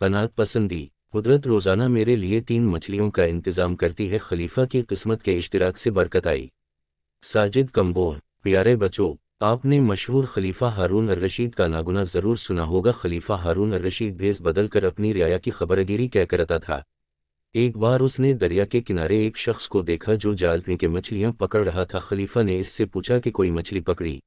قناعت پسندی۔ قدرت روزانہ میرے لیے 3 مچھلیوں کا انتظام کرتی ہے، خلیفہ کی قسمت کے اشتراک سے برکت آئی۔ ساجد کمبوہ۔ پیارے بچوں، آپ نے مشہور خلیفہ ہارون الرشید کا ناگنا ضرور سنا ہوگا۔ خلیفہ ہارون الرشید بھیس بدل کر اپنی رعایا کی خبرگیری کیا کرتا تھا۔ ایک بار اس نے دریا کے کنارے ایک شخص کو دیکھا جو جال میں کے مچھلیاں پکڑ رہا تھا۔ خلیفہ نے اس سے پوچھا کہ کوئی مچھلی پکڑی؟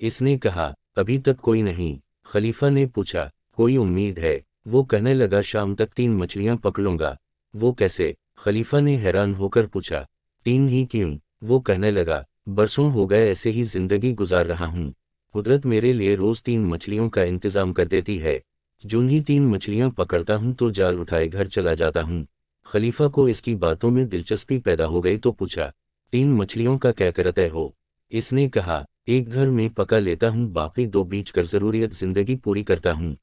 اس نے کہا، ابھی تک کوئی نہیں۔ خلیفہ نے پوچھا، کوئی امید ہے؟ وہ کہنے لگا، شام تک 3 مچھلیاں پکڑ لوں گا۔ وہ کیسے؟ خلیفہ نے حیران ہو کر پوچھا۔ 3 ہی کیوں؟ وہ کہنے لگا، برسوں ہو گئے ایسے ہی زندگی گزار رہا ہوں۔ قدرت میرے لیے روز 3 مچھلیوں کا انتظام کر دیتی ہے۔ جو ہی 3 مچھلیاں پکڑتا ہوں تو جال اٹھائے گھر چلا جاتا ہوں۔ خلیفہ کو اس کی باتوں میں دلچسپی پیدا ہو گئی تو پوچھا، 3 مچھلیوں کا کیا کرتے ہو؟ اس نے کہا، ایک گھر میں پکا لیتا ہوں، باقی 2 بیچ کر ضروریات زندگی پوری کرتا ہوں۔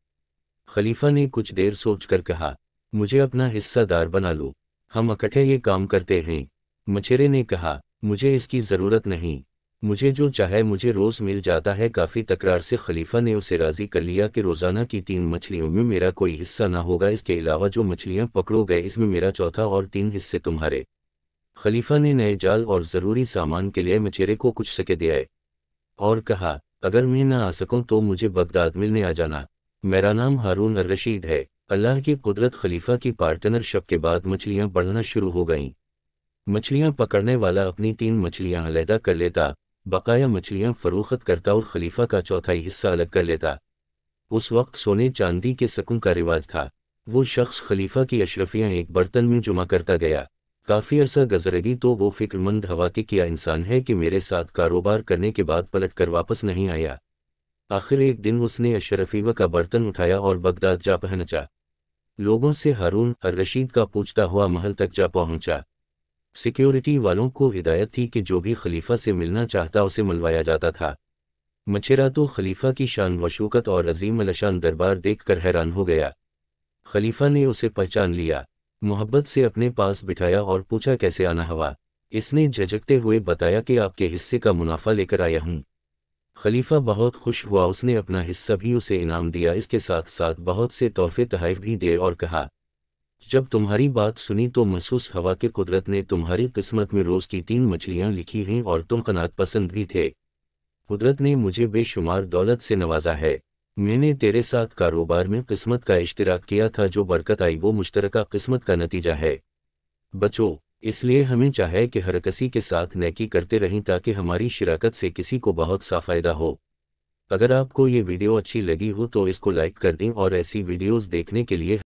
خلیفہ نے کچھ دیر سوچ کر کہا، مجھے اپنا حصہ دار بنا لو، ہم اکٹھے یہ کام کرتے ہیں۔ مچھیرے نے کہا، مجھے اس کی ضرورت نہیں، مجھے جو چاہے مجھے روز مل جاتا ہے۔ کافی تکرار سے خلیفہ نے اسے راضی کر لیا کہ روزانہ کی 3 مچھلیوں میں میرا کوئی حصہ نہ ہوگا، اس کے علاوہ جو مچھلیاں پکڑو گے اس میں میرا چوتھا اور 3 حصے تمہارے۔ خلیفہ نے نئے جال اور ضروری سامان کے لیے مچھیرے کو کچھ سکے دیا اور کہا، اگر میں نہ آ سکوں تو مجھے بغداد ملنے آ جانا، میرا نام ہارون الرشید ہے۔ اللہ کی قدرت، خلیفہ کی پارٹنرشپ کے بعد مچھلیاں بڑھنا شروع ہو گئیں۔ مچھلیاں پکڑنے والا اپنی 3 مچھلیاں علیحدہ کر لیتا، بقایا مچھلیاں فروخت کرتا اور خلیفہ کا چوتھائی حصہ الگ کر لیتا۔ اس وقت سونے چاندی کے سکوں کا رواج تھا۔ وہ شخص خلیفہ کی اشرفیاں ایک برتن میں جمع کرتا گیا۔ کافی عرصہ گزرگی تو وہ فکر مند ہوا کہ کیا انسان ہے کہ میرے ساتھ کاروبار کرنے کے بعد پلٹ کر واپس نہیں آیا۔ آخر ایک دن اس نے اشرفیہ کا برتن اٹھایا اور بغداد جا پہنچا۔ لوگوں سے ہارون الرشید کا پوچھتا ہوا محل تک جا پہنچا۔ سیکیورٹی والوں کو ہدایت تھی کہ جو بھی خلیفہ سے ملنا چاہتا اسے ملوایا جاتا تھا۔ مچھیرا تو خلیفہ کی شان و شوکت اور عظیم الشان دربار دیکھ کر حیران ہو گیا۔ خلیفہ نے اسے پہچان لیا، محبت سے اپنے پاس بٹھایا اور پوچھا، کیسے آنا ہوا؟ اس نے جھجکتے ہوئے بتایا کہ آپ کے حصے کا منافع لے کر آیا ہوں۔ خلیفہ بہت خوش ہوا، اس نے اپنا حصہ بھی اسے انعام دیا، اس کے ساتھ ساتھ بہت سے تحفے تحائف بھی دیے اور کہا، جب تمہاری بات سنی تو محسوس ہوا کہ قدرت نے تمہاری قسمت میں روز کی 3 مچھلیاں لکھی ہیں اور تم قناعت پسند بھی تھے۔ قدرت نے مجھے بے شمار دولت سے نوازا ہے۔ میں نے تیرے ساتھ کاروبار میں قسمت کا اشتراک کیا تھا، جو برکت آئی وہ مشترکہ قسمت کا نتیجہ ہے۔ بچوں، اس لیے ہمیں چاہے کہ ہر کسی کے ساتھ نیکی کرتے رہیں تاکہ ہماری شراکت سے کسی کو بہت سا فائدہ ہو۔ اگر آپ کو یہ ویڈیو اچھی لگی ہو تو اس کو لائک کر دیں اور ایسی ویڈیوز دیکھنے کے لیے